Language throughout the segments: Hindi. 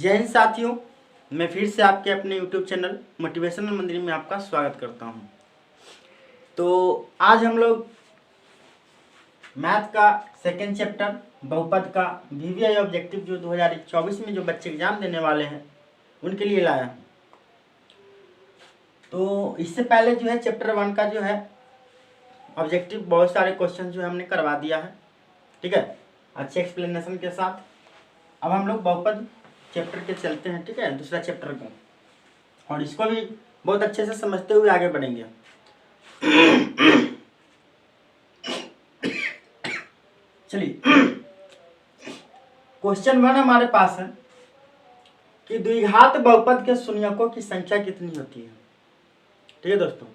जय हिंद साथियों, मैं फिर से आपके अपने YouTube चैनल मोटिवेशनल मंदिर में आपका स्वागत करता हूं। तो आज हम लोग मैथ का सेकेंड चैप्टर बहुपद का VVI ऑब्जेक्टिव जो 2024 में जो बच्चे एग्जाम देने वाले हैं उनके लिए लाया हूं। तो इससे पहले जो है चैप्टर 1 का जो है ऑब्जेक्टिव बहुत सारे क्वेश्चन जो है हमने करवा दिया है, ठीक है, अच्छे एक्सप्लेनेशन के साथ। अब हम लोग बहुपद चैप्टर के चलते हैं, ठीक है, दूसरा चैप्टर को, और इसको भी बहुत अच्छे से समझते हुए आगे बढ़ेंगे। चलिए, क्वेश्चन 1 हमारे पास है कि द्विघात बहुपद के शून्यकों की संख्या कितनी होती है। ठीक है दोस्तों,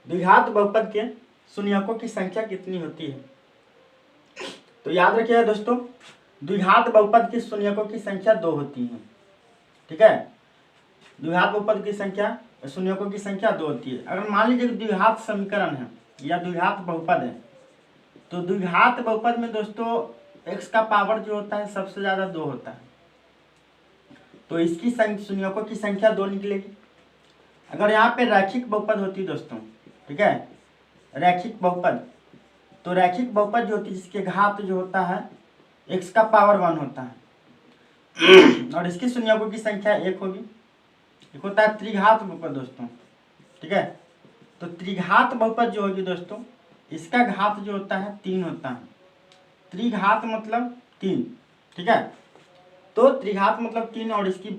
द्विघात बहुपद के शून्यकों की संख्या कितनी होती है। तो याद रखिएगा दोस्तों, द्विघात बहुपद के शून्यकों की संख्या 2 होती है, ठीक है। द्विघात बहुपद की संख्या शून्यकों की संख्या 2 होती है। अगर मान लीजिए द्विघात समीकरण है या द्विघात बहुपद है, तो द्विघात बहुपद में दोस्तों x का पावर जो होता है सबसे ज्यादा 2 होता है, तो इसकी शून्यकों की संख्या 2 निकलेगी। अगर यहाँ पे रैखिक बहुपद होती है दोस्तों, ठीक है, रैखिक बहुपद, तो रैखिक बहुपद जो होती है जिसके घात जो होता है x का पावर 1 होता है और इसकी शून्यकों की संख्या 1 होगी। एक होता है त्रिघात बहुपद दोस्तों, ठीक है। तो त्रिघात बहुपद जो होगी दोस्तों, इसका घात जो होता है 3 होता है। त्रिघात मतलब 3, ठीक है। तो त्रिघात मतलब 3 और इसकी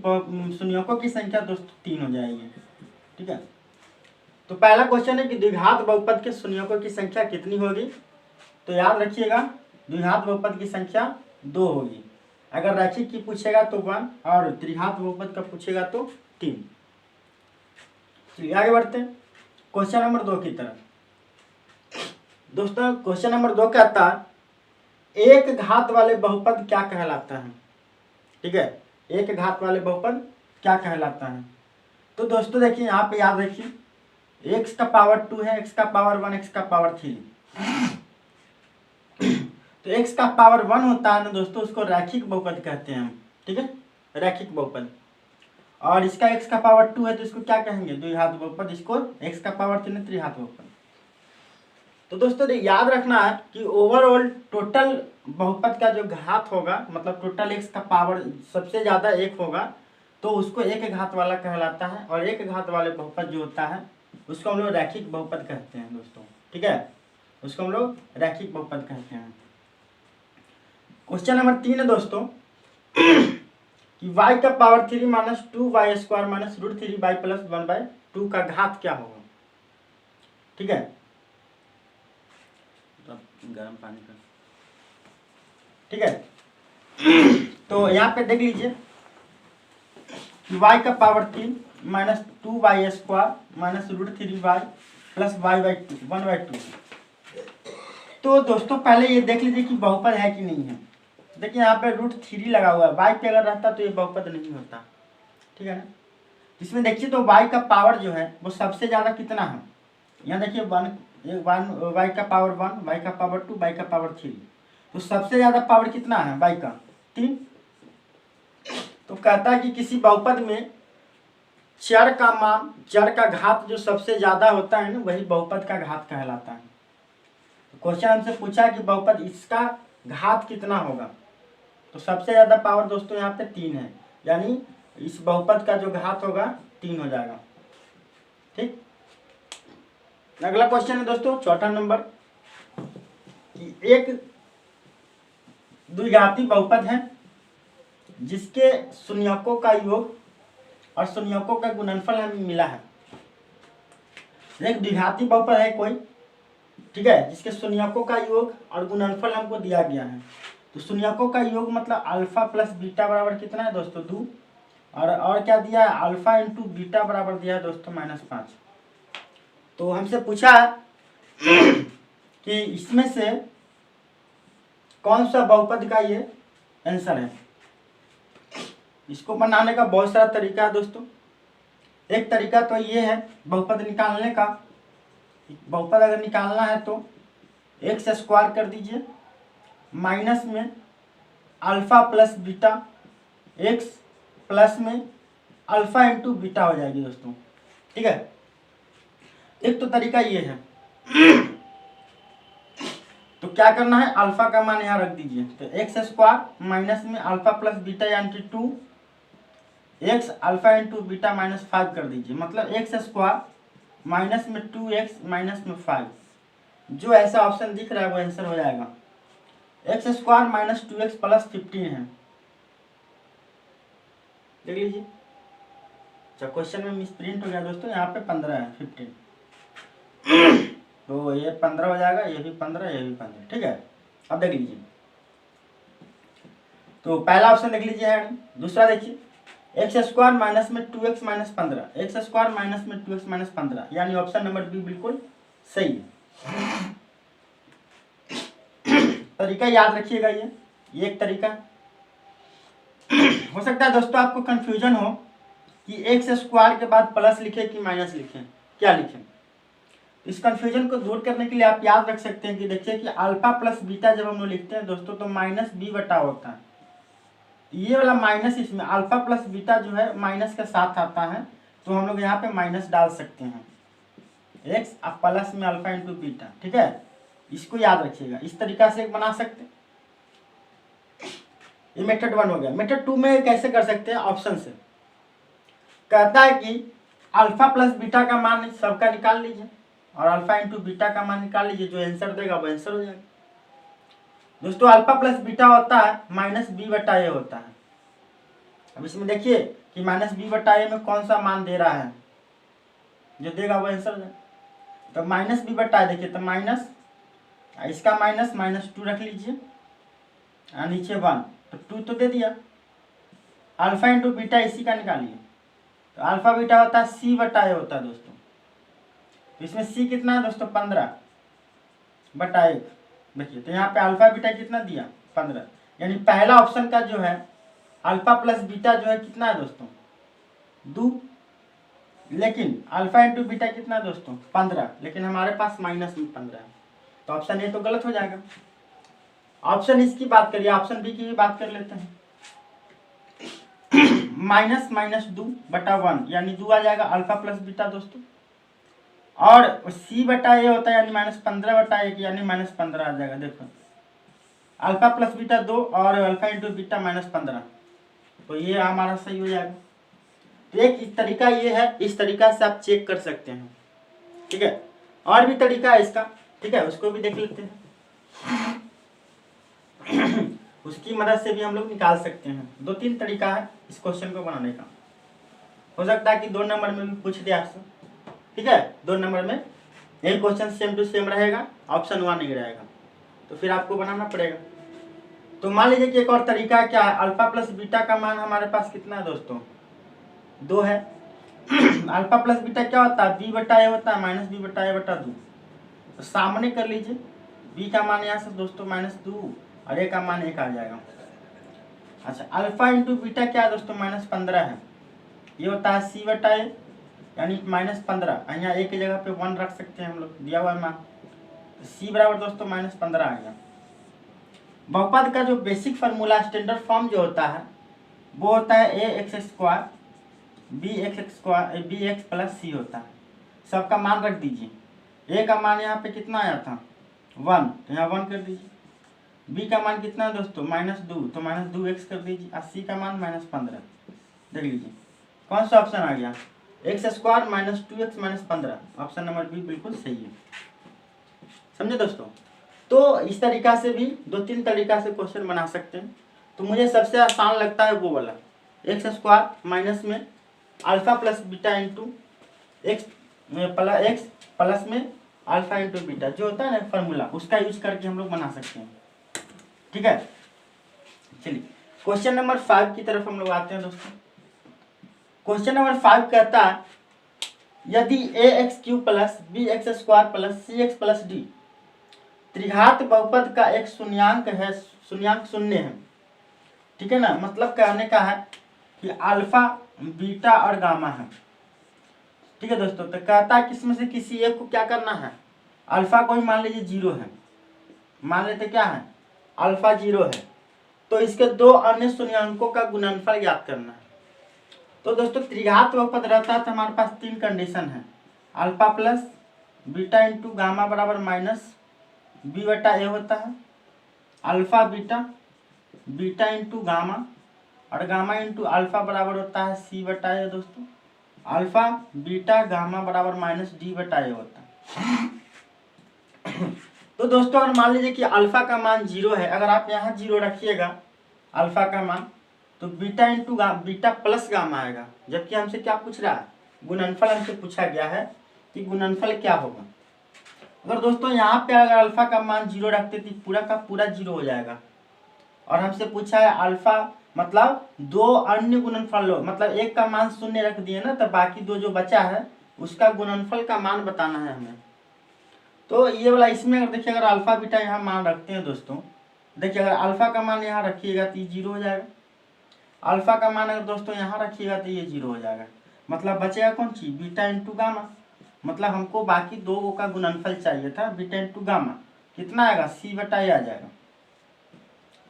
शून्यकों की संख्या दोस्तों 3 हो जाएगी, ठीक है। तो पहला क्वेश्चन है कि द्विघात बहुपद के शून्यकों की संख्या कितनी होगी। तो याद रखिएगा, द्विघात बहुपद की संख्या 2 होगी। अगर रैखिक की पूछेगा तो 1 और त्रिघात बहुपद का पूछेगा तो 3। चलिए आगे बढ़ते हैं क्वेश्चन नंबर 2 की तरफ। दोस्तों क्वेश्चन नंबर 2 कहता है एक घात वाले बहुपद क्या कहलाता है, ठीक है। एक घात वाले बहुपद क्या कहलाता है। तो दोस्तों देखिए यहाँ पे याद रखिए, x का पावर 2 है, x का पावर 1, x का पावर 3। तो x का पावर 1 होता है ना दोस्तों, उसको रैखिक बहुपद कहते हैं हम, ठीक है, रैखिक बहुपद। और इसका x का पावर 2 है तो इसको क्या कहेंगे, द्विघात बहुपद। इसको x का पावर 3 है, त्रिघात बहुपद। तो दोस्तों याद रखना है कि ओवरऑल टोटल बहुपद का जो घात होगा, मतलब टोटल x का पावर सबसे ज्यादा 1 होगा, तो उसको एक घात वाला कहलाता है। और एक घात वाले बहुपद जो होता है उसको हम लोग रैखिक बहुपद कहते हैं दोस्तों, ठीक है, उसको हम लोग रैखिक बहुपद कहते हैं। क्वेश्चन नंबर 3 है दोस्तों कि y का power 3 minus 2y² minus √3y plus 1/2 का घात क्या होगा, ठीक है। तो गर्म पानी का, ठीक है। तो यहाँ पे देख लीजिए कि y का power 3 minus 2y² minus √3y plus 1/2। तो दोस्तों पहले ये देख लीजिए कि बहुपद है कि नहीं है। देखिए यहाँ पे √3 लगा हुआ है, y पे अगर रहता तो ये बहुपद नहीं होता, ठीक है ना। इसमें देखिए तो y का पावर जो है वो सबसे ज्यादा कितना है, यहाँ देखिए 1 y का पावर 1, y का पावर 2, y का पावर 3। तो सबसे ज्यादा पावर कितना है y का 3। तो कहता है कि किसी बहुपद में चर का मान, चर का घात जो सबसे ज्यादा होता है ना, वही बहुपद का घात कहलाता है। तो क्वेश्चन हमसे पूछा कि बहुपद इसका घात कितना होगा। तो सबसे ज्यादा पावर दोस्तों यहाँ पे 3 है, यानी इस बहुपद का जो घात होगा 3 हो जाएगा, ठीक। अगला क्वेश्चन है दोस्तों चौथा नंबर कि एक द्विघाती बहुपद है जिसके शून्यकों का योग और शून्यकों का गुणनफल हमें मिला है। एक द्विघाती बहुपद है कोई, ठीक है, जिसके शून्यकों का योग और गुणनफल हमको दिया गया है। तो शून्यकों का योग मतलब अल्फा प्लस बीटा बराबर कितना है दोस्तों 2, और क्या दिया है, अल्फा इंटू बीटा बराबर दिया है दोस्तों -5। तो हमसे पूछा कि इसमें से कौन सा बहुपद का ये आंसर है। इसको बनाने का बहुत सारा तरीका है दोस्तों। एक तरीका तो ये है बहुपद निकालने का। बहुपद अगर निकालना है तो x² कर दीजिए, माइनस में alpha plus beta x plus में अल्फा इंटू बीटा हो जाएगी दोस्तों। ठीक है, एक तो तरीका ये है। तो क्या करना है, अल्फा का मान यहाँ रख दीजिए, तो एक्स स्क्वायर माइनस में अल्फा प्लस बीटा यानी 2 x alpha into beta minus 5 कर दीजिए, मतलब एक्स स्क्वायर माइनस में 2x माइनस में 5, जो ऐसा ऑप्शन दिख रहा है वो आंसर हो जाएगा। X square minus 2x plus 15 है, देख लीजिए। अच्छा, क्वेश्चन में मिस प्रिंट हो गया दोस्तों, यहाँ पे 15 है, 15 तो ये 15 हो जाएगा, ये भी 15, ये भी 15। ठीक है, अब देख लीजिए, तो पहला ऑप्शन देख लीजिए है। दूसरा देखिए, एक्स स्क्वायर माइनस में 2x minus 15, x square minus में 2x माइनस 15, यानी ऑप्शन नंबर बी बिल्कुल सही है। तरीका याद रखिएगा, ये एक तरीका। हो सकता है दोस्तों आपको कंफ्यूजन हो कि एक्स स्क्वायर के बाद प्लस लिखे कि माइनस लिखें, क्या लिखें। इस कंफ्यूजन को दूर करने के लिए आप याद रख सकते हैं कि देखिए कि अल्फा प्लस बीटा जब हम लोग लिखते हैं दोस्तों तो माइनस बी बटा होता है। ये वाला माइनस इसमें अल्फा प्लस बीटा जो है माइनस के साथ आता है, तो हम लोग यहाँ पे माइनस डाल सकते हैं, एक्स प्लस में अल्फा इंटू बीटा। ठीक है, इसको याद रखिएगा, इस तरीका से बना सकते हैं। ये मेथड 1 हो गया। मेथड 2 में कैसे कर सकते हैं, ऑप्शन से कहता है कि अल्फा प्लस बीटा का मान सबका निकाल लीजिए और अल्फा इंटू बीटा का मान निकाल लीजिए, जो आंसर देगा वो आंसर हो जाएगा। दोस्तों अल्फा प्लस बीटा होता है माइनस बी बटा ए होता है। अब इसमें देखिए कि माइनस बी बटा ए में कौन सा मान दे रहा है, जो देगा वो आंसर हो जाएगा। तो माइनस बी बटा ए देखिए, तो माइनस इसका माइनस माइनस 2 रख लीजिए और नीचे 1, तो 2 तो दे दिया। अल्फा इंटू बीटा इसी का निकालिए, तो अल्फा बीटा होता है सी बटा ए होता है दोस्तों। तो इसमें सी कितना है दोस्तों, 15 बटा 1। देखिए तो यहाँ पे अल्फा बीटा कितना दिया, 15, यानी पहला ऑप्शन का जो है अल्फा प्लस बीटा जो है कितना है दोस्तों, 2, लेकिन अल्फा इंटू बीटा कितना है दोस्तों, 15, लेकिन हमारे पास माइनस में 15 है, तो ऑप्शन ए तो गलत हो जाएगा। ऑप्शन इसकी बात करिए, ऑप्शन बी की भी बात कर लेते हैं। माइनस माइनस 2 बटा 1 यानी 2 आ जाएगा अल्फा प्लस बीटा दोस्तों, और सी बटा ए होता है यानी माइनस 15 बटा 1 यानी माइनस 15 आ जाएगा। देखो अल्फा प्लस बीटा 2 और अल्फा इंटू बीटा माइनस 15, तो ये हमारा सही हो जाएगा। तो एक इस तरीका ये है, इस तरीका से आप चेक कर सकते हैं। ठीक है, और भी तरीका है इसका, ठीक है, उसको भी देख लेते हैं। उसकी मदद से भी हम लोग निकाल सकते हैं। 2-3 तरीका है इस क्वेश्चन को बनाने का। हो सकता है कि 2 नंबर में भी पूछ दे आपसे। ठीक है, 2 नंबर में यही क्वेश्चन सेम टू सेम रहेगा, ऑप्शन 1 नहीं रहेगा, तो फिर आपको बनाना पड़ेगा। तो मान लीजिए कि एक और तरीका क्या है, अल्फा प्लस बीटा का मान हमारे पास कितना है दोस्तों, 2 है। अल्फा प्लस बीटा क्या होता है, बी बटा ए होता है, माइनस बी बटा ए बटा 2। तो सामने कर लीजिए, बी का मान यहाँ से दोस्तों -2 और ए का मान 1 आ जाएगा। अच्छा, अल्फा इंटू बीटा क्या है दोस्तों, -15 है, ये होता है सी बटा ए यानी -15, यहाँ ए की जगह पे 1 रख सकते हैं हम लोग, दिया हुआ है मान, सी बराबर दोस्तों -15 आ गया। बहुपद का जो बेसिक फार्मूला स्टैंडर्ड फॉर्म जो होता है वो होता है A X square B X plus C होता है। सबका मान रख दीजिए, ए का मान यहाँ पे कितना आया था 1, तो यहाँ 1 कर दीजिए। बी का मान कितना है दोस्तों -2, तो -2x कर दीजिए, और सी का मान -15। देख लीजिए कौन सा ऑप्शन आ गया, X square -2x -15, option number B बिल्कुल सही है। समझे दोस्तों। तो इस तरीका से भी 2-3 तरीका से क्वेश्चन बना सकते हैं। तो मुझे सबसे आसान लगता है वो वाला, एक्स स्क्वायर माइनस में alpha plus beta into x plus में अल्फा इंटू बीटा जो होता है ना फार्मूला, उसका यूज करके हम लोग बना सकते हैं। ठीक है, चलिए क्वेश्चन नंबर 5 की तरफ हम लोग आते हैं दोस्तों। क्वेश्चन नंबर 5 कहता है यदि ax³ plus bx square plus cx plus d त्रिघात बहुपद का एक शून्यांक है, शून्यांक 0 है। ठीक है ना, मतलब कहने का है कि अल्फा बीटा और गामा है। ठीक है दोस्तों, तो कहता है किसमें से किसी एक को क्या करना है, अल्फा को ही मान लीजिए 0 है, मान लेते क्या है अल्फा 0 है, तो इसके 2 अन्य शून्यांकों का गुणनफल ज्ञात करना है। तो दोस्तों त्रिघात बहुपद रहता है तो हमारे पास 3 कंडीशन है, alpha plus beta into gamma बराबर माइनस बी बटा ए होता है, alpha beta beta into gamma और गामा इंटू अल्फा बराबर होता है सी बटा ए दोस्तों, अल्फा बीटा गामा बराबर माइनस डी बटा ए होता है। तो दोस्तों अगर मान लीजिए कि अल्फा का मान 0 है, अगर आप यहाँ 0 रखिएगा अल्फा का मान, तो beta into beta plus gamma आएगा, जबकि हमसे क्या पूछ रहा है, गुणनफल हमसे पूछा गया है कि गुणनफल क्या होगा। अगर दोस्तों यहाँ पे अगर अल्फा का मान 0 रखते तो पूरा का पूरा 0 हो जाएगा, और हमसे पूछा है अल्फा मतलब 2 अन्य गुणनफल लो, मतलब एक का मान 0 रख दिए ना, तो बाकी 2 जो बचा है उसका गुणनफल का मान बताना है हमें। तो ये वाला इसमें अगर देखिए, अगर अल्फा बीटा यहाँ मान रखते हैं दोस्तों, देखिए अगर अल्फा का मान यहाँ रखिएगा तो ये 0 हो जाएगा, अल्फा का मान अगर दोस्तों यहाँ रखिएगा तो ये 0 हो जाएगा, मतलब बचेगा कौन चीज, बीटा इंटू गामा। मतलब हमको बाकी 2 का गुणनफल चाहिए था, बीटा इंटू गामा कितना आएगा, सी बटा ए आ जाएगा।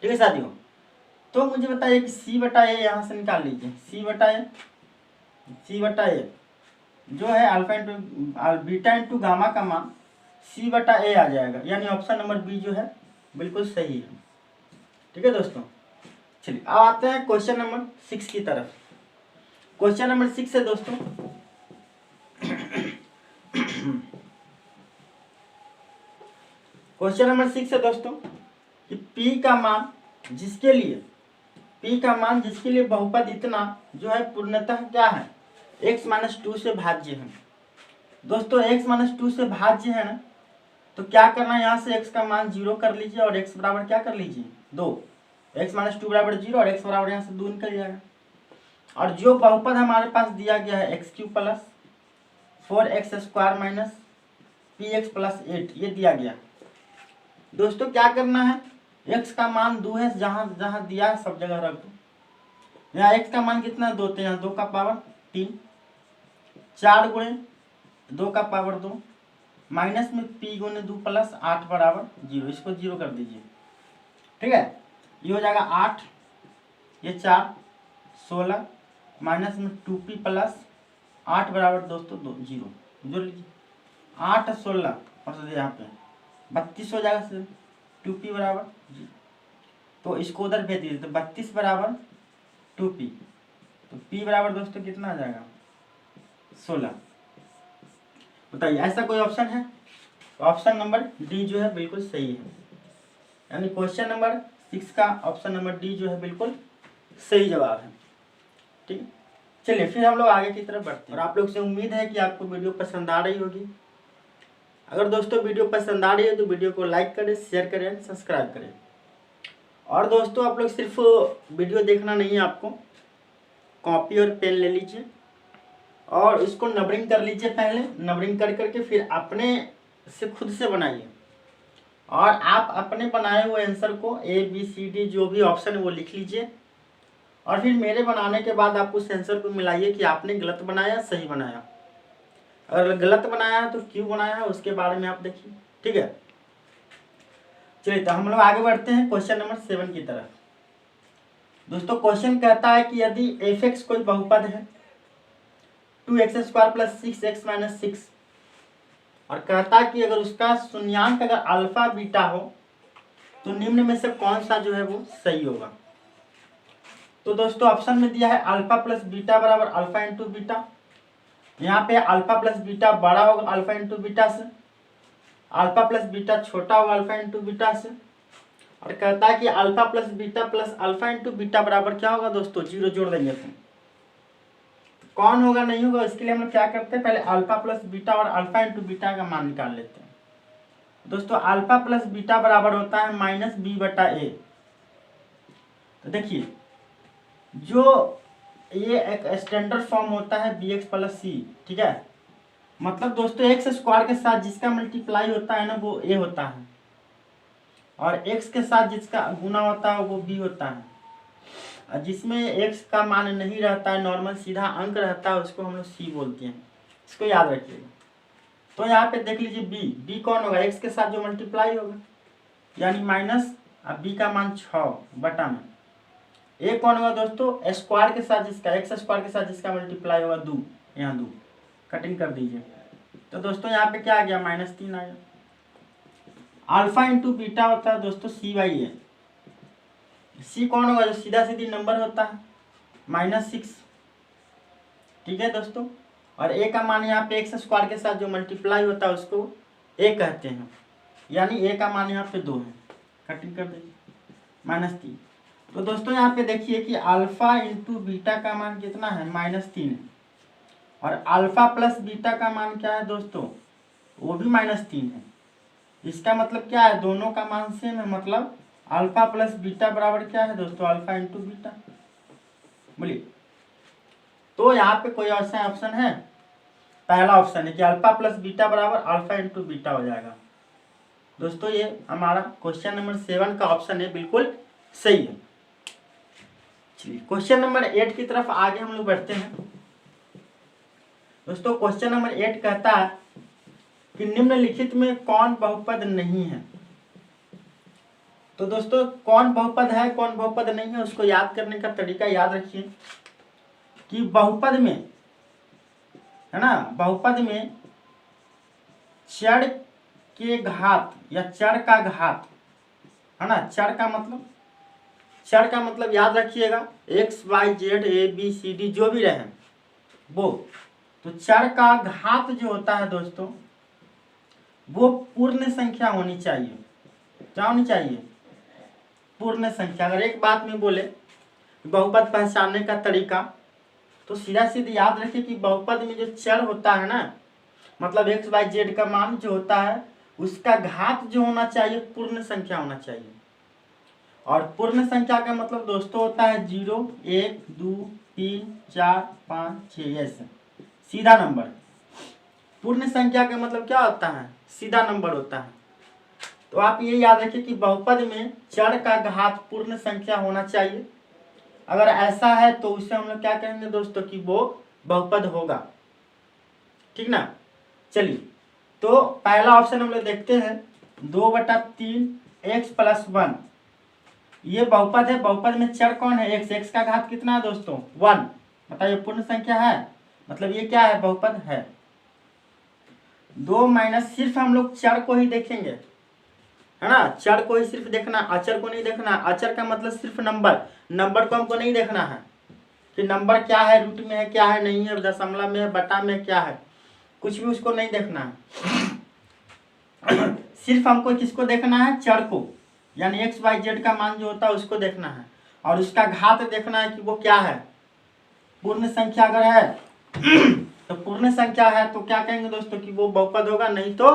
ठीक है साथियों, तो मुझे बताइए कि सी बटा ए यहाँ से निकाल लीजिए, सी बटा ए जो है alpha into beta into gamma का मान सी बटा ए आ जाएगा, यानी ऑप्शन नंबर बी जो है बिल्कुल सही है। ठीक है दोस्तों, चलिए अब आते हैं क्वेश्चन नंबर 6 की तरफ। क्वेश्चन नंबर 6 है दोस्तों, क्वेश्चन नंबर 6 है दोस्तों कि P का मान जिसके लिए बहुपद इतना जो है पूर्णतः क्या है, x-2 से भाज्य है। दोस्तों x-2 से भाज्य है ना, तो क्या करना है, यहाँ से x का मान 0 कर लीजिए और x बराबर क्या कर लीजिए 2, x-2 बराबर 0 और x बराबर यहाँ से 2 निकल जाएगा। और जो बहुपद हमारे पास दिया गया है x³ plus 4x² minus px plus 8 ये दिया गया। दोस्तों क्या करना है, x का मान 2 है, जहाँ जहाँ दिया है सब जगह रख दो। यहाँ x का मान कितना 2, तो यहाँ 2 का पावर 3, 4 गुणे 2 का पावर 2 माइनस में p गुणे 2 प्लस 8 बराबर 0, इसको 0 कर दीजिए। ठीक है, ये हो जाएगा 8, ये 4 16 माइनस में 2p प्लस 8 बराबर दोस्तों 2 0 जोड़ लीजिए, 8 16 और यहाँ पे 32 हो जाएगा सर, 2p बराबर 0, तो इसको उधर भेज दीजिए, तो 32 बराबर 2p, तो p बराबर दोस्तों कितना आ जाएगा 16। बताइए ऐसा कोई ऑप्शन है, तो ऑप्शन नंबर डी जो है बिल्कुल सही है, यानी क्वेश्चन नंबर 6 का ऑप्शन नंबर डी जो है बिल्कुल सही जवाब है। ठीक, चलिए फिर हम लोग आगे की तरफ बढ़ते हैं, और आप लोग से उम्मीद है कि आपको वीडियो पसंद आ रही होगी। अगर दोस्तों वीडियो पसंद आ रही है तो वीडियो को लाइक करें, शेयर करें, सब्सक्राइब करें। और दोस्तों आप लोग सिर्फ वीडियो देखना नहीं है, आपको कॉपी और पेन ले लीजिए और इसको नंबरिंग कर लीजिए, पहले नंबरिंग कर करके फिर अपने से खुद से बनाइए, और आप अपने बनाए हुए आंसर को ABCD जो भी ऑप्शन है वो लिख लीजिए, और फिर मेरे बनाने के बाद आप उस आंसर को मिलाइए कि आपने गलत बनाया सही बनाया। अगर गलत बनाया है तो क्यों बनाया है उसके बारे में आप देखिए। ठीक है, चलिए तो हम लोग आगे बढ़ते हैं क्वेश्चन नंबर 7 की तरफ। दोस्तों क्वेश्चन कहता है कि यदि f(x) कोई बहुपद है 2x² प्लस 6x माइनस 6, और कहता है कि अगर उसका शून्यांक अगर अल्फा बीटा हो तो निम्न में से कौन सा जो है वो सही होगा। तो दोस्तों ऑप्शन में दिया है अल्फा प्लस बीटा बराबर अल्फा इंटू बीटा, यहाँ पे अल्फा प्लस बीटा बड़ा होगा अल्फा इंटू बीटा से, अल्फा प्लस बीटा छोटा होगा अल्फा इंटू बीटा से, और कहता है कि alpha plus alpha into beta बराबर क्या होगा दोस्तों 0 जोड़ देंगे तो कौन होगा नहीं होगा, इसके लिए हम लोग क्या करते हैं, पहले अल्फा प्लस बीटा और अल्फा इंटू बीटा का मान निकाल लेते हैं। दोस्तों अल्फा प्लस बीटा बराबर होता है माइनस बी बटा ए। तो देखिए जो ये एक स्टैंडर्ड फॉर्म होता है bx प्लस सी, ठीक है, मतलब दोस्तों x² के साथ जिसका मल्टीप्लाई होता है ना वो a होता है, और x के साथ जिसका गुना होता है वो b होता है, और जिसमें x का मान नहीं रहता है, नॉर्मल सीधा अंक रहता है, उसको हम लोग c बोलते हैं, इसको याद रखिएगा। तो यहाँ पे देख लीजिए b कौन होगा, x के साथ जो मल्टीप्लाई होगा, यानी माइनस, अब b का मान 6 बटा में ए कौन होगा दोस्तों, स्क्वायर के साथ जिसका, एक्स स्क्वायर के साथ जिसका मल्टीप्लाई होगा 2, यहाँ 2 कटिंग कर दीजिए। तो दोस्तों यहाँ पे क्या आ गया, -3 आ गया। अल्फा इंटू बीटा होता है दोस्तों C/A। सी कौन होगा, जो सीधा सीधी नंबर होता है, -6। ठीक है दोस्तों, और ए का मान यहाँ पे एक्स स्क्वायर के साथ जो मल्टीप्लाई होता है उसको ए कहते हैं, यानी ए का मान यहाँ पे 2 है। कटिंग कर देंगे, -3। तो दोस्तों यहाँ पे देखिए कि अल्फा इंटू बीटा का मान कितना है, -3 है, और अल्फा प्लस बीटा का मान क्या है दोस्तों, वो भी -3 है। इसका मतलब क्या है, दोनों का मान सेम है, मतलब अल्फा प्लस बीटा बराबर क्या है दोस्तों, अल्फा इंटू बीटा। बोलिए, तो यहाँ पे कोई ऐसा ऑप्शन है, पहला ऑप्शन है कि अल्फा प्लस बीटा बराबर अल्फा इंटू बीटा हो जाएगा। दोस्तों ये हमारा क्वेश्चन नंबर 7 का ऑप्शन है, बिल्कुल सही है। चलिए क्वेश्चन नंबर 8 की तरफ आगे हम लोग बढ़ते हैं। दोस्तों क्वेश्चन नंबर 8 कहता है कि निम्नलिखित में कौन बहुपद नहीं है। तो दोस्तों कौन बहुपद है, कौन बहुपद नहीं है, उसको याद करने का तरीका याद रखिए कि बहुपद में, है ना, बहुपद में चर के घात या चर का घात, है ना, चर का मतलब याद रखिएगा x y z a b c d जो भी रहे वो, तो चर का घात जो होता है दोस्तों वो पूर्ण संख्या होनी चाहिए। क्या होनी चाहिए, पूर्ण संख्या। अगर एक बात में बोले बहुपद पहचानने का तरीका, तो सीधा सीधा याद रखिए कि बहुपद में जो चर होता है ना, मतलब x y z का मान जो होता है उसका घात जो होना चाहिए पूर्ण संख्या होना चाहिए। और पूर्ण संख्या का मतलब दोस्तों होता है 0 1 2 3 4 5 6 ऐसे सीधा नंबर। पूर्ण संख्या का मतलब क्या होता है, सीधा नंबर होता है। तो आप ये याद रखिए कि बहुपद में चर का घात पूर्ण संख्या होना चाहिए। अगर ऐसा है तो उसे हम लोग क्या कहेंगे दोस्तों कि वो बहुपद होगा, ठीक ना। चलिए तो पहला ऑप्शन हम लोग देखते हैं, 2/3 x + 1 ये बहुपद है। बहुपद में चर कौन है, x का घात कितना है दोस्तों 1। बताइए पूर्ण संख्या है, मतलब ये क्या है, बहुपद है। 2 माइनस, सिर्फ हम लोग चर को ही देखेंगे, है ना, चर को ही सिर्फ देखना, अचर को नहीं देखना। अचर का मतलब सिर्फ नंबर को हमको नहीं देखना है कि नंबर क्या है, रूट में है क्या है, नहीं है, दशमलव में है, बटा में क्या है, कुछ भी उसको नहीं देखना है। सिर्फ हमको किसको देखना है, चर को, यानी x y z का मान जो होता है उसको देखना है, और उसका घात देखना है कि वो क्या है, पूर्ण संख्या अगर है तो पूर्ण संख्या है तो क्या कहेंगे दोस्तों कि वो बहुपद होगा, नहीं तो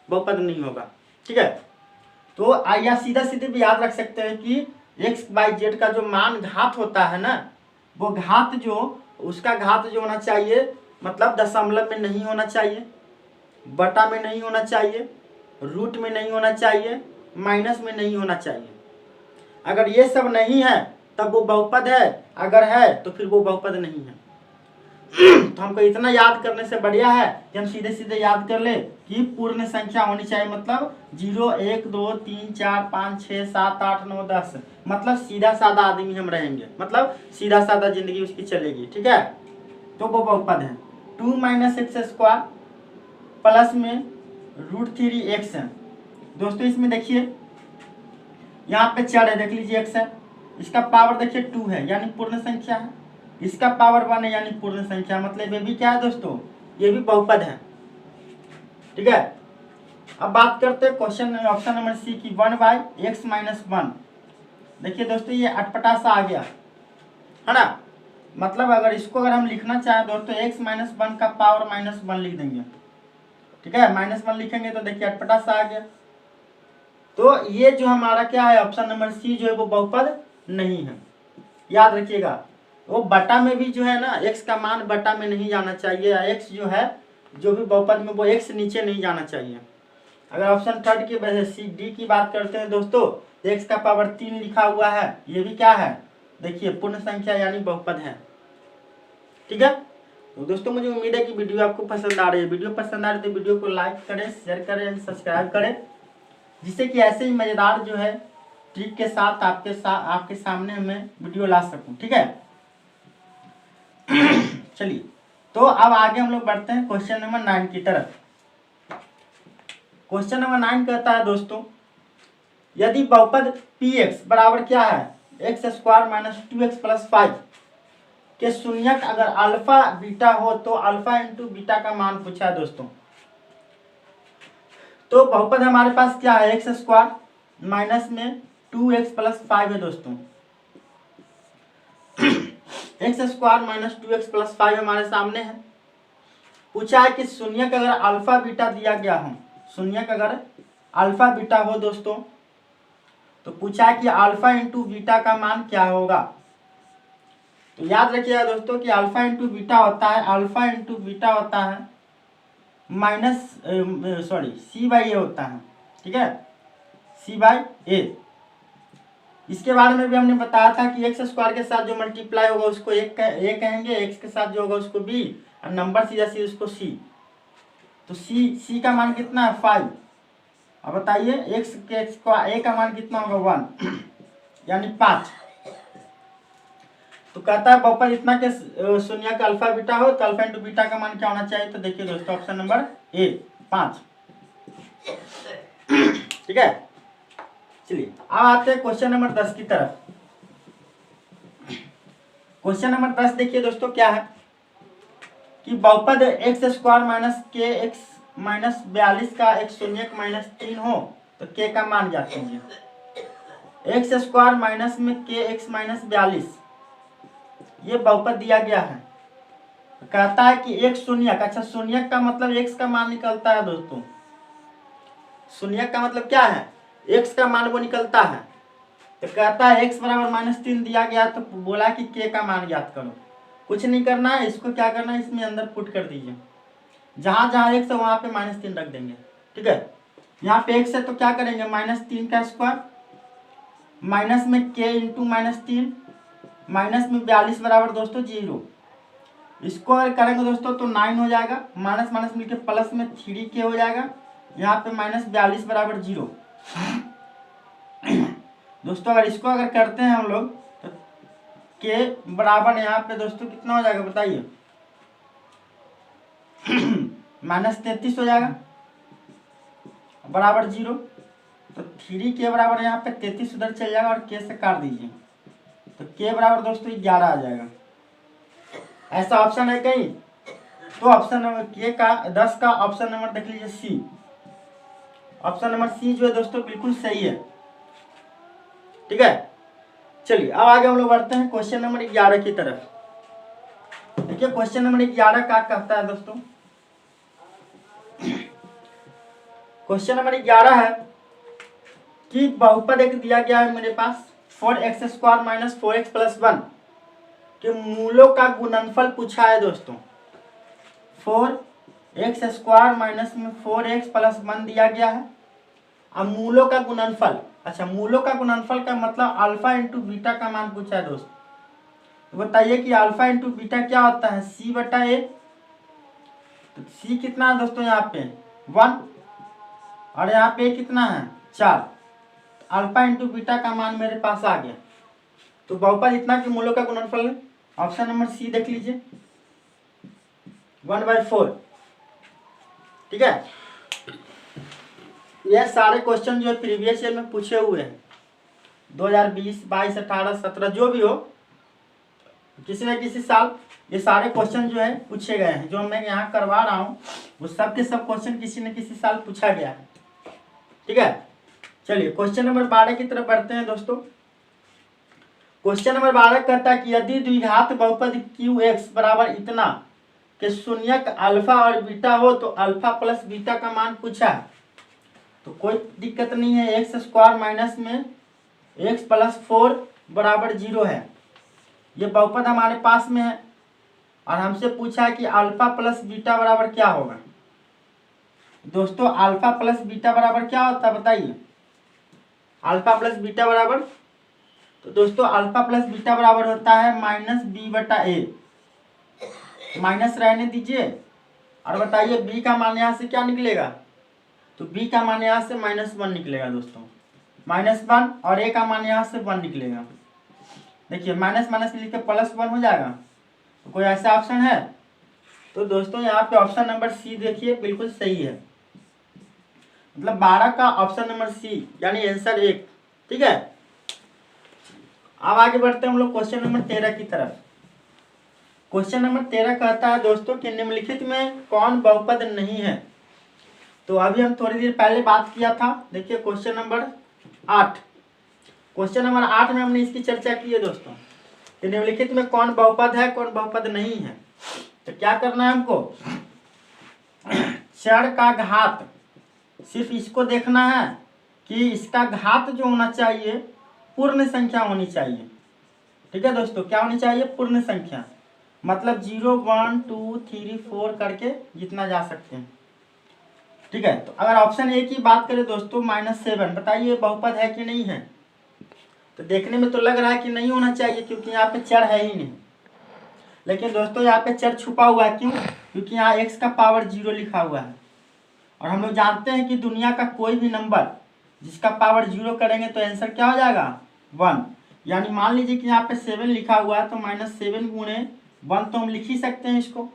बहुपद नहीं होगा। ठीक है, तो या सीधा सीधे भी याद रख सकते हैं कि x y z का जो मान घात होता है ना, वो घात जो, उसका घात जो होना चाहिए, मतलब दशमलव में नहीं होना चाहिए, बटा में नहीं होना चाहिए, रूट में नहीं होना चाहिए, माइनस में नहीं होना चाहिए। अगर ये सब नहीं है तब वो बहुपद है, अगर है तो फिर वो बहुपद नहीं है। तो हमको इतना याद करने से बढ़िया है कि हम सीधे सीधे याद कर ले कि पूर्ण संख्या होनी चाहिए, मतलब 0 1 2 3 4 5 6 7 8 9 10, मतलब सीधा साधा आदमी हम रहेंगे, मतलब सीधा साधा जिंदगी उसकी चलेगी। ठीक है, तो वो बहुपद है। 2 - x² प्लस में √3x है। दोस्तों इसमें देखिए यहाँ पे चर है, देख लीजिए x है, इसका पावर देखिए 2 है यानी पूर्ण संख्या है, इसका पावर 1 है यानी पूर्ण संख्या, मतलब ये भी क्या है दोस्तों, ये भी बहुपद है। ठीक है, अब बात करते हैं क्वेश्चन ऑप्शन नंबर सी की, 1/x - 1। देखिए दोस्तों ये अटपटा सा आ गया, है ना, मतलब अगर इसको अगर हम लिखना चाहें दोस्तों x - 1 का पावर -1 लिख देंगे। ठीक है, -1 लिखेंगे तो देखिए अटपटा सा आ गया। तो ये जो हमारा क्या है, ऑप्शन नंबर सी जो है वो बहुपद नहीं है, याद रखिएगा। वो बटा में भी जो है ना, x का मान बटा में नहीं जाना चाहिए, x जो है जो भी बहुपद में वो x नीचे नहीं जाना चाहिए। अगर ऑप्शन थर्ड की वजह सी डी की बात करते हैं दोस्तों, x का पावर 3 लिखा हुआ है, ये भी क्या है, देखिए पूर्ण संख्या यानी बहुपद है। ठीक है, तो दोस्तों मुझे उम्मीद है कि वीडियो आपको पसंद आ रही है। वीडियो पसंद आ रही है तो वीडियो को लाइक करें, शेयर करें, सब्सक्राइब करें, जिससे कि ऐसे ही मज़ेदार जो है ट्रिक के साथ आपके सामने मैं वीडियो ला सकूं। ठीक है, चलिए तो अब आगे हम लोग बढ़ते हैं क्वेश्चन नंबर 9 की तरफ। क्वेश्चन नंबर 9 कहता है दोस्तों, यदि बहुपद px बराबर क्या है, x square minus 2x plus 5 के शून्यक अगर अल्फा बीटा हो तो अल्फा इंटू बीटा का मान पूछा है दोस्तों। तो बहुपद हमारे पास क्या है, एक्स स्क्वायर माइनस में 2x प्लस 5 है दोस्तों। X square minus 2x plus 5 हमारे सामने है। पूछा है कि शून्यक अगर अल्फा बीटा दिया गया हो, शून्यक अगर अल्फा बीटा हो दोस्तों, तो पूछा है कि अल्फा इंटू बीटा का मान क्या होगा। तो याद रखिएगा दोस्तों कि अल्फा इंटू बीटा होता है, अल्फा इंटू बीटा होता है माइनस सी बाई ए होता है। ठीक है, सी बाई ए। इसके बारे में भी हमने बताया था कि एक्स स्क्वायर के साथ जो मल्टीप्लाई होगा उसको ए कहेंगे, एक्स के साथ जो होगा उसको बी, और नंबर सीधा सी उसको सी। तो सी का मान कितना है, 5। अब बताइए एक्स के स्क्वायर ए का मान कितना होगा, 1 यानी 5। तो कहता है बहुपद इतना के शून्य का अल्फा बीटा हो तो अल्फा इंटू बीटा का मान क्या होना चाहिए। तो देखिए दोस्तों ऑप्शन नंबर ए 5। ठीक है, चलिए अब आते हैं क्वेश्चन नंबर 10 की तरफ। क्वेश्चन नंबर 10 देखिए दोस्तों क्या है कि बहुपद एक्स स्क्वायर माइनस के एक्स माइनस 42 का एक शून्यक माइनस 3 हो तो के का मान ज्ञात कीजिए। एक्स स्क्वायर माइनस में के एक्स माइनस 42 ये बहुपद दिया गया है। कहता है कि एक शून्यक, अच्छा शून्यक का मतलब एक्स का मान निकलता है दोस्तों। शून्यक का मतलब क्या है, एक्स का मान वो निकलता है। तो कहता है एक्स बराबर -3 दिया गया, तो बोला कि के का मान ज्ञात करो। कुछ नहीं करना है, इसको क्या करना है, इसमें अंदर पुट कर दीजिए। जहां जहां एक्स है वहां पे -3 रख देंगे। ठीक है, यहाँ पे एक्स है तो क्या करेंगे, -3 का स्क्वायर माइनस में के इंटू -3 माइनस में 42 बराबर दोस्तों 0। इसको अगर करेंगे दोस्तों तो 9 हो जाएगा, माइनस माइनस मिलके प्लस में 3k हो जाएगा। यहाँ पे -42 बराबर 0। दोस्तों अगर इसको अगर करते हैं हम लोग तो के बराबर यहाँ पे दोस्तों कितना हो जाएगा बताइए, -33 हो जाएगा बराबर 0। तो 3k बराबर यहाँ पे 33 उधर चल जाएगा और के से काट दीजिए, तो के बराबर दोस्तों 11 आ जाएगा। ऐसा ऑप्शन है कहीं, तो ऑप्शन नंबर के का 10 का ऑप्शन नंबर देख लीजिए सी। ऑप्शन नंबर सी जो है दोस्तों बिल्कुल सही है। ठीक है, चलिए अब आगे हम लोग बढ़ते हैं क्वेश्चन नंबर 11 की तरफ। देखिए क्वेश्चन नंबर 11 क्या कहता है दोस्तों। क्वेश्चन नंबर 11 है कि बहुपद एक दिया गया है मेरे पास 4x square minus 4x plus 1 के मूलों का गुणनफल पूछा है दोस्तों। 4x स्क्वायर माइनस में 4x प्लस 1 दिया गया है। अब मूलों का गुणनफल, अच्छा मूलों का गुणनफल का मतलब अल्फा इंटू बीटा का मान पूछा है दोस्तों। तो बताइए कि अल्फा इंटू बीटा क्या होता है, सी बटा ए। तो सी कितना है दोस्तों, यहाँ पे 1 और यहाँ पे कितना है 4। अल्फा इंटू बीटा का मान मेरे पास आ गया। तो बहुपद इतना कि मूलों का गुणनफल है, ऑप्शन नंबर सी देख लीजिए 1/4। ठीक है, यह सारे क्वेश्चन जो है प्रीवियस ईयर में पूछे हुए हैं, 2020, 22, 18, 17 जो भी हो, किसी न किसी साल ये सारे क्वेश्चन जो है पूछे गए हैं। जो मैं यहाँ करवा रहा हूँ वो सब के सब क्वेश्चन किसी न किसी साल पूछा गया है। ठीक है, चलिए क्वेश्चन नंबर 12 की तरफ बढ़ते हैं दोस्तों। क्वेश्चन नंबर 12 कहता है कि यदि द्विघात बहुपद QX बराबर इतना के शून्यक अल्फा और बीटा हो तो अल्फा प्लस बीटा का मान पूछा है। तो कोई दिक्कत नहीं है, एक्स स्क्वायर माइनस में एक्स प्लस 4 बराबर 0 है। ये बहुपद हमारे पास में है और हमसे पूछा है कि अल्फा प्लस बीटा बराबर क्या होगा। दोस्तों अल्फा प्लस बीटा बराबर क्या होता है बताइए, अल्फा प्लस बीटा बराबर, तो दोस्तों अल्फा प्लस बीटा बराबर होता है -b/a। माइनस रहने दीजिए और बताइए b का मान यहाँ से क्या निकलेगा, तो b का मान यहाँ से -1 निकलेगा दोस्तों। -1 और a का मान यहाँ से 1 निकलेगा। देखिए माइनस माइनस लिख के +1 हो जाएगा। तो कोई ऐसा ऑप्शन है? तो दोस्तों यहाँ पे ऑप्शन नंबर सी देखिए बिल्कुल सही है, मतलब 12 का ऑप्शन नंबर सी यानी आंसर 1। ठीक है, अब आगे बढ़ते हैं हम लोग क्वेश्चन नंबर 13 की तरफ। क्वेश्चन नंबर 13 कहता है दोस्तों कि निम्नलिखित में कौन बहुपद नहीं है। तो अभी हम थोड़ी देर पहले बात किया था, देखिए क्वेश्चन नंबर 8। क्वेश्चन नंबर 8 में हमने इसकी चर्चा की है दोस्तों कि निम्नलिखित में कौन बहुपद है कौन बहुपद नहीं है। तो क्या करना है हमको, चर का घात, सिर्फ इसको देखना है कि इसका घात जो होना चाहिए पूर्ण संख्या होनी चाहिए। ठीक है दोस्तों, क्या होनी चाहिए? पूर्ण संख्या, मतलब 0 1 2 3 4 करके जितना जा सकते हैं। ठीक है, तो अगर ऑप्शन ए की बात करें दोस्तों -7, बताइए बहुपद है कि नहीं है? तो देखने में तो लग रहा है कि नहीं होना चाहिए क्योंकि यहाँ पे चर है ही नहीं। लेकिन दोस्तों यहाँ पे चर छुपा हुआ है, क्यों? क्योंकि यहाँ x का पावर 0 लिखा हुआ है और हम लोग जानते हैं कि दुनिया का कोई भी नंबर जिसका पावर 0 करेंगे तो आंसर क्या हो जाएगा? 1। यानी मान लीजिए कि यहाँ पे 7 लिखा हुआ है तो -7 गुणे 1 तो हम लिख ही सकते हैं इसको।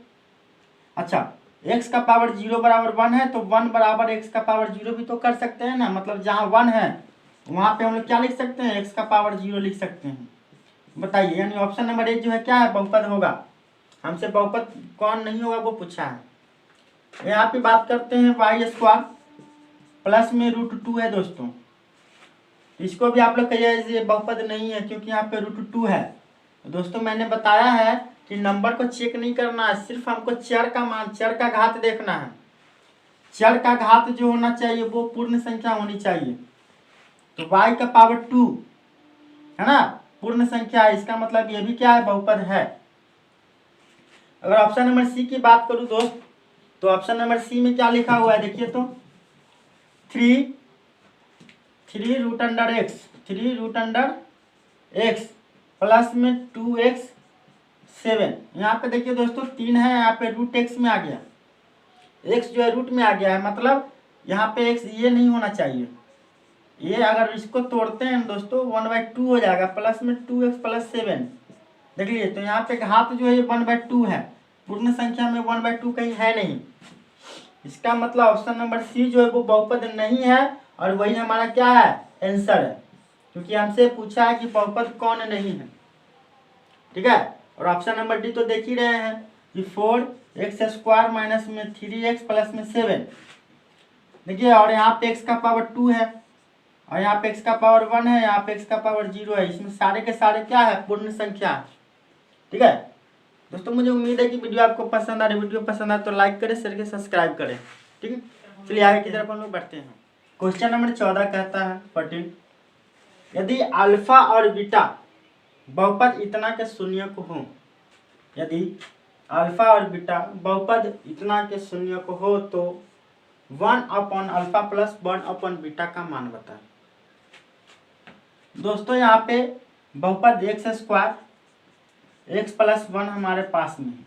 अच्छा, x का पावर 0 बराबर 1 है तो 1 बराबर x का पावर 0 भी तो कर सकते हैं ना, मतलब जहाँ 1 है वहाँ पे हम लोग क्या लिख सकते हैं? x का पावर 0 लिख सकते हैं। बताइए, यानी ऑप्शन नंबर 1 जो है क्या है? बहुपद होगा। हमसे बहुपद कौन नहीं होगा वो पूछा है। यहाँ पे बात करते हैं y² प्लस में √2 है दोस्तों। इसको भी आप लोग कहिए ये बहुपद नहीं है क्योंकि यहाँ पे √2 है। तो दोस्तों मैंने बताया है कि नंबर को चेक नहीं करना है, सिर्फ हमको चर का मान, चर का घात देखना है। चर का घात जो होना चाहिए वो पूर्ण संख्या होनी चाहिए। तो y का पावर 2 है ना, पूर्ण संख्या है, इसका मतलब ये भी क्या है? बहुपद है। अगर ऑप्शन नंबर सी की बात करूं दोस्त, तो ऑप्शन नंबर सी में क्या लिखा हुआ है देखिए तो 3 √x प्लस में 2x 7। यहाँ पे देखिए दोस्तों 3 है, यहाँ पे √x में आ गया, x जो है रूट में आ गया है, मतलब यहाँ पे x ये नहीं होना चाहिए। ये अगर इसको तोड़ते हैं दोस्तों 1/2 हो जाएगा, प्लस में 2x प्लस 7। देख लीजिए, तो यहाँ पे घात जो है ये 1/2 है, पूर्ण संख्या में 1/2 कहीं है नहीं। इसका मतलब ऑप्शन नंबर सी जो है वो बहुपद नहीं है और वही हमारा क्या है? आंसर है, क्योंकि हमसे पूछा है कि बहुपद कौन नहीं है। ठीक है, और ऑप्शन नंबर डी तो देख ही रहे हैं कि 4x² माइनस में 3x प्लस में 7। देखिए, और यहाँ पे x का पावर 2 है और यहाँ पे x का पावर 1 है, यहाँ पे x का पावर 0 है। इसमें सारे के सारे क्या है? पूर्ण संख्या। ठीक है दोस्तों, मुझे उम्मीद है कि वीडियो आपको पसंद आ रही। वीडियो पसंद आए तो लाइक करें, शेयर करें, सब्सक्राइब करें। ठीक है, चलिए आगे की तरफ हम लोग बढ़ते हैं। क्वेश्चन नंबर 14 कहता है 14, यदि अल्फा और बीटा बहुपद इतना के शून्य को हो, यदि अल्फा और बीटा बहुपद इतना के शून्य को हो तो 1/अल्फा प्लस 1/बीटा का मान बताएं। दोस्तों यहाँ पे बहुपद x² x प्लस 1 हमारे पास में है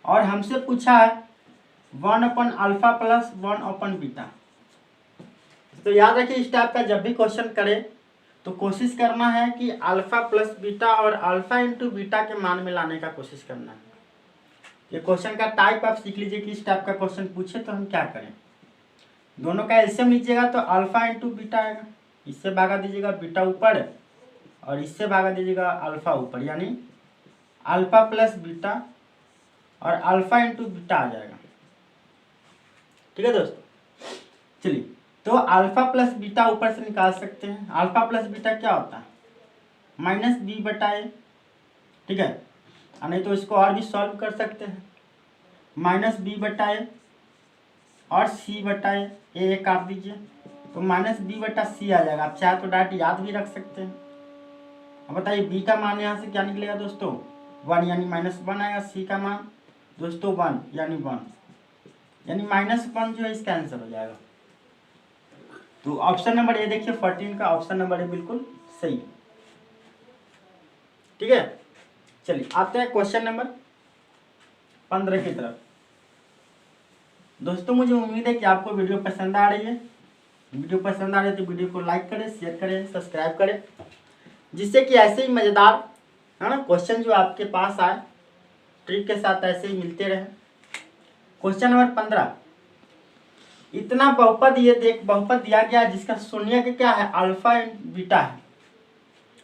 और हमसे पूछा है 1/अल्फा प्लस 1/बीटा। तो याद रखिए, इस टाइप का जब भी क्वेश्चन करें तो कोशिश करना है कि अल्फा प्लस बीटा और अल्फा इंटू बीटा के मान में लाने का कोशिश करना है। ये क्वेश्चन का टाइप आप सीख लीजिए कि इस टाइप का क्वेश्चन पूछे तो हम क्या करें। दोनों का एलसीएम लीजिएगा तो अल्फा इंटू बीटा आएगा, इससे भागा दीजिएगा बीटा ऊपर और इससे भागा दीजिएगा अल्फा ऊपर, यानी अल्फा प्लस बीटा और अल्फा इंटू बीटा आ जाएगा। ठीक है दोस्तों, चलिए, तो अल्फा प्लस बीटा ऊपर से निकाल सकते हैं। अल्फा प्लस बीटा क्या होता है? -b/a। ठीक है, नहीं तो इसको और भी सॉल्व कर सकते हैं, -b/a और c/a, a काट दीजिए तो -b/c आ जाएगा। आप चाहे तो डायरेक्ट याद भी रख सकते हैं। अब बताइए b का मान यहाँ से क्या निकलेगा दोस्तों? 1 यानी -1 आएगा। c का मान दोस्तों 1 यानी 1, यानी -1 जो है इसका आंसर हो जाएगा। तो ऑप्शन नंबर ए देखिए 14 का ऑप्शन नंबर ए बिल्कुल सही। ठीक है, चलिए आते हैं क्वेश्चन नंबर 15 की तरफ। दोस्तों मुझे उम्मीद है कि आपको वीडियो पसंद आ रही है। वीडियो पसंद आ रही तो वीडियो को लाइक करें, शेयर करें, सब्सक्राइब करें, जिससे कि ऐसे ही मज़ेदार है ना क्वेश्चन जो आपके पास आए ट्रिक के साथ ऐसे ही मिलते रहे। क्वेश्चन नंबर 15, इतना बहुपद ये देख बहुपद दिया गया है जिसका शून्य के क्या है अल्फा एंड बीटा है,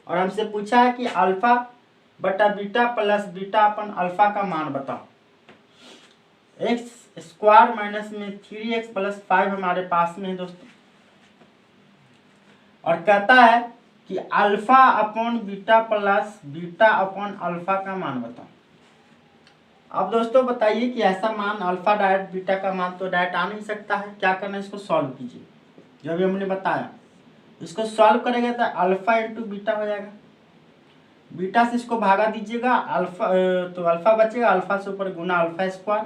और हमसे पूछा है कि अल्फा बटा beta plus beta upon alpha का मान बताओ। एक्स स्क्वायर माइनस में 3x प्लस 5 हमारे पास में है दोस्तों, और कहता है कि alpha upon beta plus beta upon alpha का मान बताओ। अब दोस्तों बताइए कि ऐसा मान अल्फा डायरेक्ट बीटा का मान तो डायरेक्ट आ नहीं सकता है। क्या करना है, इसको सॉल्व कीजिए। जो भी हमने बताया इसको सॉल्व करेंगे तो अल्फा इंटू बीटा हो जाएगा, बीटा से इसको भागा दीजिएगा अल्फा तो अल्फा बचेगा, अल्फा से ऊपर गुना अल्फा स्क्वायर,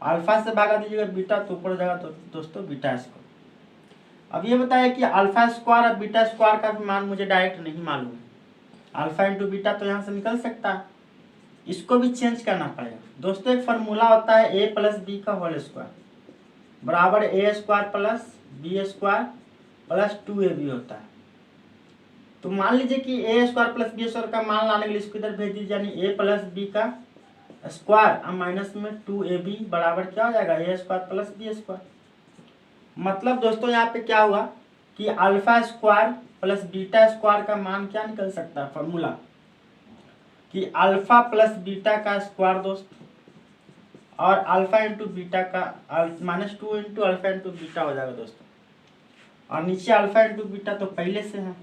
अल्फा से भागा दीजिएगा बीटा तो ऊपर हो जाएगा तो दोस्तों बीटा स्क्वायर। अब ये बताया कि अल्फा स्क्वायर और बीटा स्क्वायर का भी मान मुझे डायरेक्ट नहीं मालूम है, अल्फा इंटू बीटा तो यहाँ से निकल सकता है, इसको भी चेंज करना पड़ेगा। दोस्तों एक फार्मूला होता है ए प्लस बी का होल स्क्वायर बराबर A square plus B square plus 2ab होता है। तो मान लीजिए कि A square plus B square का मान लाने के लिए इसको इधर भेज दीजिए, यानी ए प्लस बी का स्क्वायर और माइनस में 2ab बराबर क्या हो जाएगा ए स्क्वायर प्लस बी स्क्वायर। मतलब दोस्तों यहाँ पे क्या हुआ कि alpha square plus beta square का मान क्या निकल सकता है, फॉर्मूला कि अल्फा प्लस बीटा का स्क्वायर दोस्त, और अल्फा इंटू बीटा का -2 इंटू अल्फा इंटू बीटा हो जाएगा दोस्तों, और नीचे अल्फा इंटू बीटा तो पहले से है।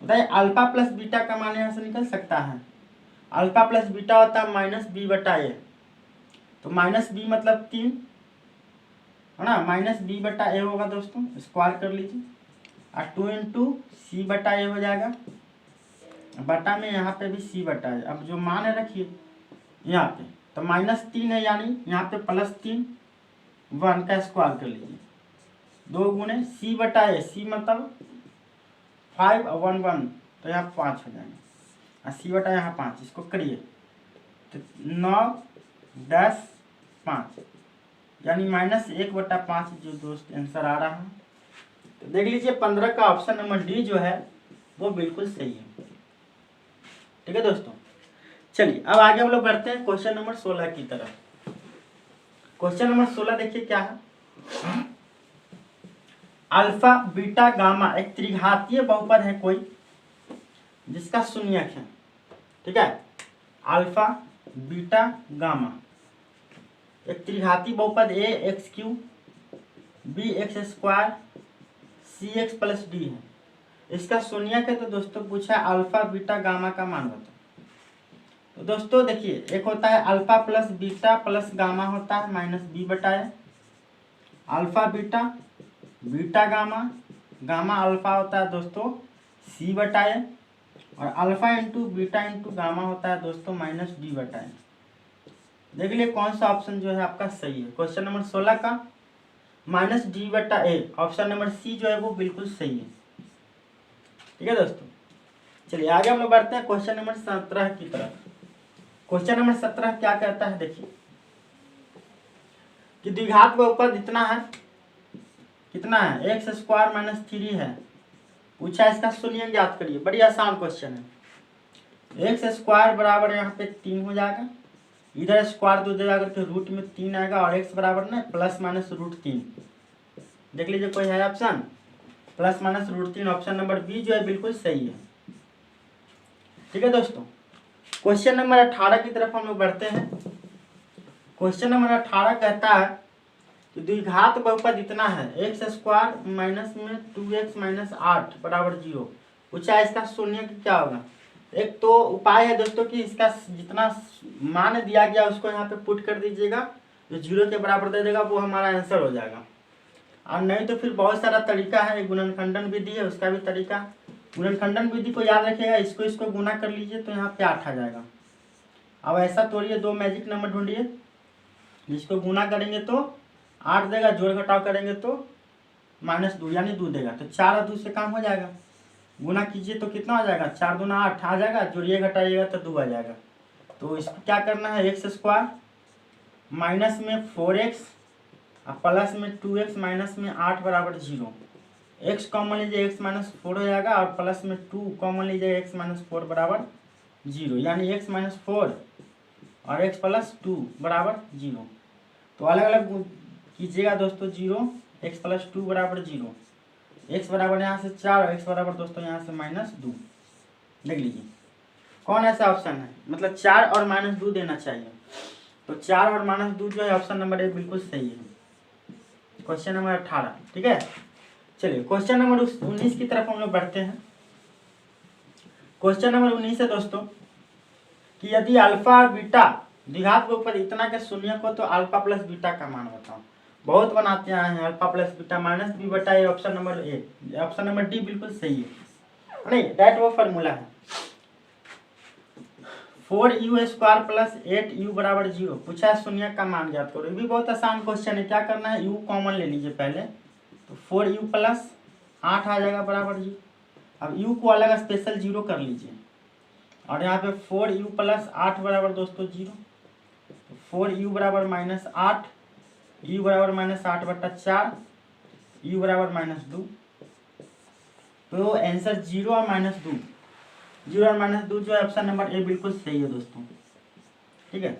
बताइए अल्फा प्लस बीटा का मान यहाँ से निकल सकता है, अल्फा प्लस बीटा होता है -b बटा a, तो -b मतलब 3 है ना, -b बटा a होगा दोस्तों, स्क्वायर कर लीजिए, और 2 इंटू सी बटा a हो जाएगा, बटा में यहाँ पे भी c बटा a। अब जो मान है रखिए यहाँ पे तो -3 है, यानी यहाँ पे +3 1 का स्क्वायर कर लीजिए, 2 गुणे c बटा a, c मतलब 5 और 1 1 तो यहाँ 5 हो जाएंगे, और c बटा यहाँ 5, इसको करिए तो 9 10 5 यानी -1 बटा 5 जो दोस्त आंसर आ रहा है। तो देख लीजिए 15 का ऑप्शन नंबर डी जो है वो बिल्कुल सही है। ठीक है दोस्तों, चलिए अब आगे हम लोग बढ़ते हैं क्वेश्चन नंबर 16 की तरफ। क्वेश्चन नंबर 16 देखिए क्या है, अल्फा बीटा गामा एक त्रिघातीय बहुपद है कोई जिसका शून्यक है। ठीक है, अल्फा बीटा गामा एक त्रिघाती बहुपद A X cube B X square C X plus D है, इसका शून्यक है। तो दोस्तों पूछा अल्फा बीटा गामा का मान बताओ। तो दोस्तों देखिए एक होता है alpha plus beta plus gamma होता है -b बटा a, alpha beta beta gamma gamma alpha होता है दोस्तों c बटा a, और alpha into beta into gamma होता है दोस्तों -d बटा a। देख लीजिए कौन सा ऑप्शन जो है आपका सही है। क्वेश्चन नंबर 16 का -d बटा a ऑप्शन नंबर सी जो है वो बिल्कुल सही है। ठीक है दोस्तों, चलिए आगे हम लोग बढ़ते हैं क्वेश्चन नंबर 17 की तरफ। क्वेश्चन नंबर 17 क्या कहता है, देखिए कि द्विघात बहुपद इतना है, कितना है एक्स स्क्वायर माइनस 3 है, पूछा इसका शून्य ज्ञात करिए। बड़ी आसान क्वेश्चन है। एक्स स्क्वायर बराबर यहाँ पे 3 हो जाएगा, इधर स्क्वायर 2 जगह करके रूट में 3 आएगा, और एक्स बराबर ना ±√3। देख लीजिए कोई है ऑप्शन ±√3, ऑप्शन नंबर बी जो है बिल्कुल सही है। ठीक है दोस्तों, क्वेश्चन नंबर 18 की तरफ हम लोग बढ़ते हैं। क्वेश्चन नंबर 18 कहता है कि द्विघात बहुपद इतना है एक्स स्क्वायर माइनस में 2x माइनस 8 बराबर 0, पूछा इसका शून्य की क्या होगा। एक तो उपाय है दोस्तों कि इसका जितना मान दिया गया उसको यहाँ पे पुट कर दीजिएगा, जो 0 के बराबर दे देगा वो हमारा आंसर हो जाएगा। और नहीं तो फिर बहुत सारा तरीका है, गुणनखंडन विधि है उसका भी तरीका। गुणनखंडन विधि को याद रखिएगा, इसको गुना कर लीजिए तो यहाँ पे 8 आ जाएगा। अब ऐसा तोड़िए, 2 मैजिक नंबर ढूंढिए जिसको गुना करेंगे तो 8 देगा, जोड़ घटाव करेंगे तो -2 यानी 2 देगा, तो 4 और 2 से काम हो जाएगा। गुना कीजिए तो कितना हो जाएगा, 4 दूना 8 आ जाएगा, जोड़िए घटाइएगा तो 2 आ जाएगा। तो इसको क्या करना है, एक्स स्क्वायर माइनस में 4x अब प्लस में 2x माइनस में 8 बराबर 0। x कॉमन लीजिए, x माइनस 4 हो जाएगा, और प्लस में 2 कॉमन लीजिए, x माइनस 4 बराबर 0, यानी x माइनस 4 और x प्लस 2 बराबर 0। तो अलग अलग कीजिएगा दोस्तों, 0 x प्लस 2 बराबर 0, x बराबर यहाँ से 4 और x बराबर दोस्तों यहाँ से -2। देख लीजिए कौन ऐसा ऑप्शन है, मतलब 4 और -2 देना चाहिए। तो 4 और -2 जो है ऑप्शन नंबर ए बिल्कुल सही है, क्वेश्चन नंबर 18। ठीक है, चलिए क्वेश्चन नंबर 19 की तरफ हम लोग बढ़ते हैं। क्वेश्चन नंबर 19 है दोस्तों कि यदि अल्फा और बीटा द्विघात बहुपद इतना के शून्य को तो अल्फा प्लस बीटा का मान बताओ। बहुत बनाते आए हैं alpha plus beta minus B बटा A, option number A, option number D बिल्कुल सही है। नहीं, दैट वो फॉर्मूला है 4u² प्लस 8u बराबर 0। पूछा है शून्य का मान ज्ञात करो। ये भी बहुत आसान क्वेश्चन है। क्या करना है, u कॉमन ले लीजिए पहले, तो 4u प्लस 8 आ जाएगा बराबर 0। अब u को अलग स्पेशल 0 कर लीजिए, और यहाँ पे 4u प्लस 8 बराबर दोस्तों 0, 4u बराबर -8, u बराबर -8 बटा 4, u बराबर -2। तो आंसर 0 और -2, 0 और -2 जो है ऑप्शन नंबर ए बिल्कुल सही है दोस्तों। ठीक है,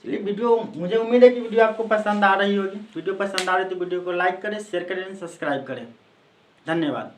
चलिए वीडियो, मुझे उम्मीद है कि वीडियो आपको पसंद आ रही होगी। वीडियो पसंद आ रही तो वीडियो को लाइक करें, शेयर करें, सब्सक्राइब करें। धन्यवाद।